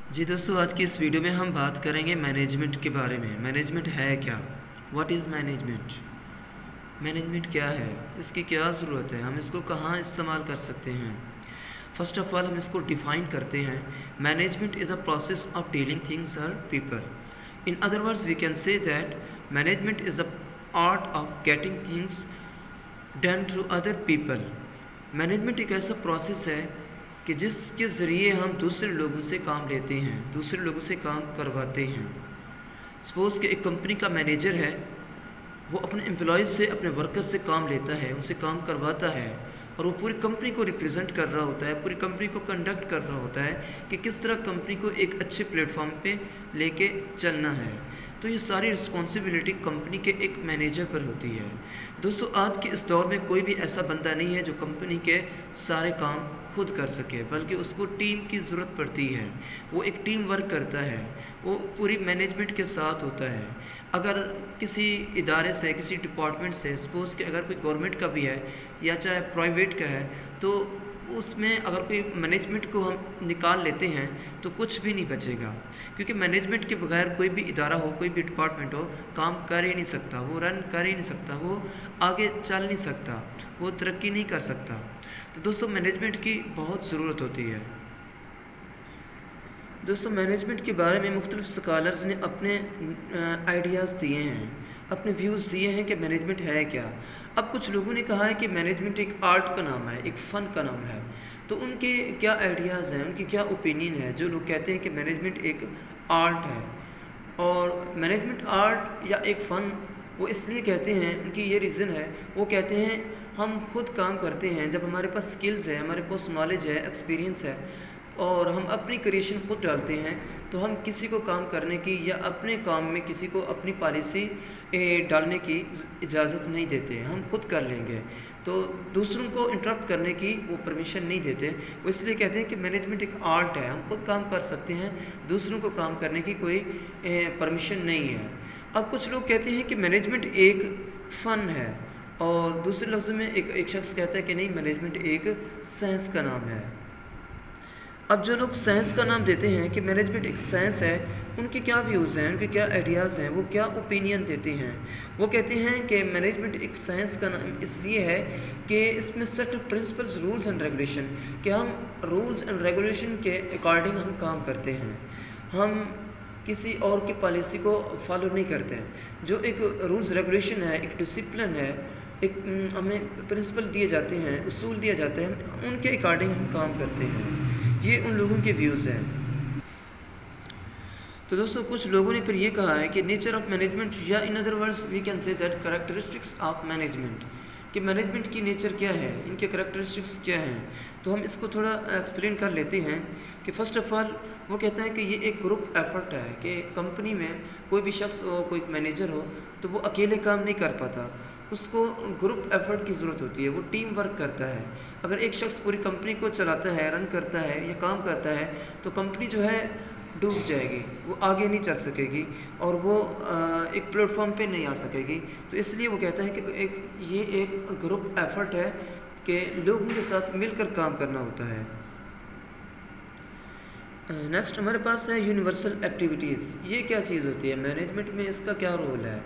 जी दोस्तों, आज की इस वीडियो में हम बात करेंगे मैनेजमेंट के बारे में। मैनेजमेंट है क्या? What is management? मैनेजमेंट क्या है? इसकी क्या ज़रूरत है? हम इसको कहाँ इस्तेमाल कर सकते हैं? फर्स्ट ऑफ ऑल हम इसको डिफ़ाइन करते हैं। Management is a process of dealing things और people. In other words we can say that management is a art of getting things done through other people. Management एक ऐसा process है कि जिसके ज़रिए हम दूसरे लोगों से काम लेते हैं, दूसरे लोगों से काम करवाते हैं। सपोज़ कि एक कंपनी का मैनेजर है, वो अपने एम्प्लॉयज़ से, अपने वर्कर्स से काम लेता है, उनसे काम करवाता है और वो पूरी कंपनी को रिप्रेजेंट कर रहा होता है, पूरी कंपनी को कंडक्ट कर रहा होता है कि किस तरह कंपनी को एक अच्छे प्लेटफॉर्म पे लेके चलना है। तो ये सारी रिस्पॉन्सिबिलिटी कंपनी के एक मैनेजर पर होती है। दोस्तों, आज के इस दौर में कोई भी ऐसा बंदा नहीं है जो कंपनी के सारे काम खुद कर सके, बल्कि उसको टीम की ज़रूरत पड़ती है। वो एक टीम वर्क करता है, वो पूरी मैनेजमेंट के साथ होता है। अगर किसी इदारे से, किसी डिपार्टमेंट से, सपोज़ कि अगर कोई गवर्नमेंट का भी है या चाहे प्राइवेट का है, तो उसमें अगर कोई मैनेजमेंट को हम निकाल लेते हैं तो कुछ भी नहीं बचेगा, क्योंकि मैनेजमेंट के बगैर कोई भी इदारा हो, कोई भी डिपार्टमेंट हो, काम कर ही नहीं सकता, वो रन कर ही नहीं सकता, वो आगे चल नहीं सकता, वो तरक्की नहीं कर सकता। तो दोस्तों, मैनेजमेंट की बहुत ज़रूरत होती है। दोस्तों, मैनेजमेंट के बारे में मुख्तलिफ स्कॉलर्स ने अपने आइडियाज़ दिए हैं, अपने व्यूज़ दिए हैं कि मैनेजमेंट है क्या। अब कुछ लोगों ने कहा है कि मैनेजमेंट एक आर्ट का नाम है, एक फ़न का नाम है। तो उनके क्या आइडियाज़ हैं, उनकी क्या ओपिनियन है? जो लोग कहते हैं कि मैनेजमेंट एक आर्ट है और मैनेजमेंट आर्ट या एक फ़न, वो इसलिए कहते हैं, उनकी ये रीज़न है, वो कहते हैं हम खुद काम करते हैं जब हमारे पास स्किल्स है, हमारे पास नॉलेज है, एक्सपीरियंस है और हम अपनी क्रिएशन खुद डालते हैं, तो हम किसी को काम करने की या अपने काम में किसी को अपनी पॉलिसी डालने की इजाज़त नहीं देते। हम खुद कर लेंगे, तो दूसरों को इंटरप्ट करने की वो परमिशन नहीं देते। वो इसलिए कहते हैं कि मैनेजमेंट एक आर्ट है, हम खुद काम कर सकते हैं, दूसरों को काम करने की कोई परमिशन नहीं है। अब कुछ लोग कहते हैं कि मैनेजमेंट एक फ़न है और दूसरे लफ्ज़ में एक शख्स कहता है कि नहीं, मैनेजमेंट एक साइंस का नाम है। अब जो लोग साइंस का नाम देते हैं कि मैनेजमेंट एक साइंस है, उनके क्या व्यूज़ हैं, उनके क्या आइडियाज़ हैं, वो क्या ओपिनियन देते हैं? वो कहते हैं कि मैनेजमेंट एक साइंस का नाम इसलिए है कि इसमें set principles, rules and regulation, कि हम रूल्स एंड रेगुलेशन के अकॉर्डिंग हम काम करते हैं, हम किसी और की पॉलिसी को फॉलो नहीं करते हैं। जो एक रूल्स रेगुलेशन है, एक डिसिप्लिन है, एक हमें प्रिंसिपल दिए जाते हैं, उसूल दिए जाते हैं, उनके अकॉर्डिंग हम काम करते हैं। ये उन लोगों के व्यूज़ हैं। तो दोस्तों, कुछ लोगों ने फिर ये कहा है कि नेचर ऑफ मैनेजमेंट, या in other words we can say that characteristics of management, कि मैनेजमेंट की नेचर क्या है, इनके कैरेक्टरिस्टिक्स क्या हैं। तो हम इसको थोड़ा एक्सप्लेन कर लेते हैं कि फ़र्स्ट ऑफ ऑल वो कहता है कि ये एक ग्रुप एफर्ट है, कि कंपनी में कोई भी शख्स हो, कोई मैनेजर हो, तो वो अकेले काम नहीं कर पाता, उसको ग्रुप एफर्ट की ज़रूरत होती है, वो टीम वर्क करता है। अगर एक शख्स पूरी कंपनी को चलाता है, रन करता है या काम करता है, तो कंपनी जो है डूब जाएगी, वो आगे नहीं चल सकेगी और वो एक प्लेटफॉर्म पे नहीं आ सकेगी। तो इसलिए वो कहता है कि ये एक ग्रुप एफर्ट है कि लोगों के साथ मिलकर काम करना होता है। नेक्स्ट हमारे पास है यूनिवर्सल एक्टिविटीज़। ये क्या चीज़ होती है, मैनेजमेंट में इसका क्या रोल है,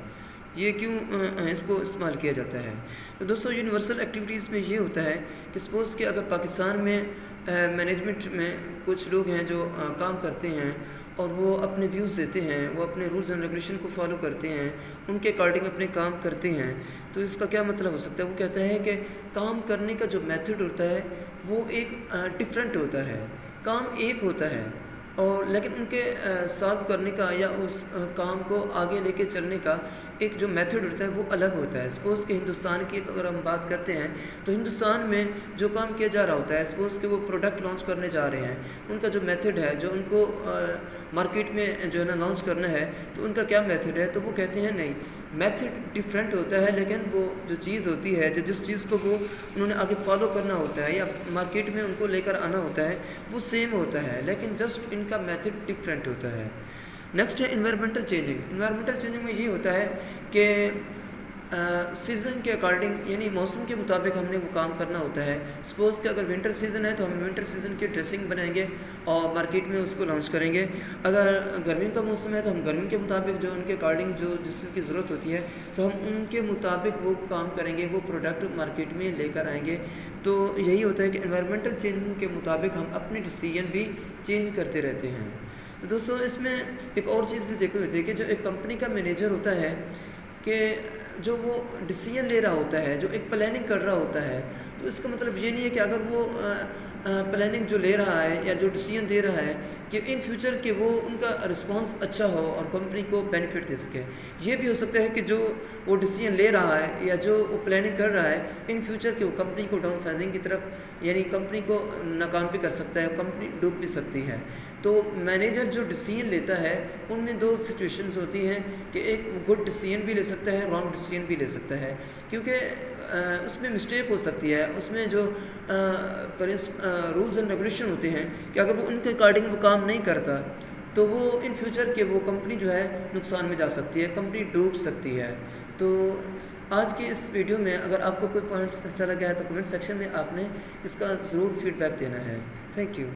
ये क्यों इसको इस्तेमाल किया जाता है? तो दोस्तों, यूनिवर्सल एक्टिविटीज़ में ये होता है कि सपोज़ कि अगर पाकिस्तान में मैनेजमेंट में कुछ लोग हैं जो काम करते हैं और वो अपने व्यूज़ देते हैं, वो अपने रूल्स एंड रेगुलेशन को फॉलो करते हैं, उनके अकॉर्डिंग अपने काम करते हैं, तो इसका क्या मतलब हो सकता है? वो कहता है कि काम करने का जो मेथड होता है वो एक डिफरेंट होता है, काम एक होता है और लेकिन उनके सॉल्व करने का या उस काम को आगे लेके चलने का एक जो मेथड होता है वो अलग होता है। सपोज़ कि हिंदुस्तान की अगर हम बात करते हैं तो हिंदुस्तान में जो काम किया जा रहा होता है, सपोज़ कि वो प्रोडक्ट लॉन्च करने जा रहे हैं, उनका जो मेथड है, जो उनको मार्केट में जो है ना लॉन्च करना है, तो उनका क्या मेथड है? तो वो कहते हैं नहीं, मेथड डिफरेंट होता है, लेकिन वो जो चीज़ होती है, जो जिस चीज़ को वो उन्होंने आगे फॉलो करना होता है या मार्केट में उनको लेकर आना होता है, वो सेम होता है, लेकिन जस्ट इनका मेथड डिफरेंट होता है। नेक्स्ट है इन्वायरमेंटल चेंजिंग। इन्वायरमेंटल चेंजिंग में ये होता है कि सीज़न के अकॉर्डिंग यानी मौसम के मुताबिक हमने वो काम करना होता है। सपोज़ कि अगर विंटर सीज़न है तो हम विंटर सीज़न की ड्रेसिंग बनाएंगे और मार्केट में उसको लॉन्च करेंगे। अगर गर्मी का मौसम है तो हम गर्मी के मुताबिक जो उनके अकॉर्डिंग जो जिस चीज़ की ज़रूरत होती है तो हम उनके मुताबिक वो काम करेंगे, वो प्रोडक्ट मार्केट में लेकर आएंगे। तो यही होता है कि एनवायरमेंटल चेंज के मुताबिक हम अपने डिसीजन भी चेंज करते रहते हैं। तो दोस्तों इसमें एक और चीज़ भी देखिए जो एक कंपनी का मैनेजर होता है कि जो वो डिसीजन ले रहा होता है, जो एक प्लानिंग कर रहा होता है, तो इसका मतलब ये नहीं है कि अगर वो प्लानिंग जो ले रहा है या जो डिसीजन दे रहा है कि इन फ्यूचर के वो उनका रिस्पांस अच्छा हो और कंपनी को बेनिफिट दे सके। ये भी हो सकता है कि जो वो डिसीजन ले रहा है या जो वो प्लानिंग कर रहा है इन फ्यूचर के वो कंपनी को डाउन साइजिंग की तरफ यानी कंपनी को नाकाम भी कर सकता है, कंपनी डूब भी सकती है। तो मैनेजर जो डिसीजन लेता है उनमें दो सिचुएशंस होती हैं कि एक गुड डिसीजन भी ले सकता है, रॉन्ग डिसीजन भी ले सकता है, क्योंकि उसमें मिस्टेक हो सकती है। उसमें जो रूल्स एंड रेगुलेशन होते हैं कि अगर वो उनके अकॉर्डिंग वो काम नहीं करता तो वो इन फ्यूचर के वो कंपनी जो है नुकसान में जा सकती है, कंपनी डूब सकती है। तो आज की इस वीडियो में अगर आपको कोई पॉइंट्स अच्छा लगा है तो कमेंट सेक्शन में आपने इसका ज़रूर फीडबैक देना है। Thank you.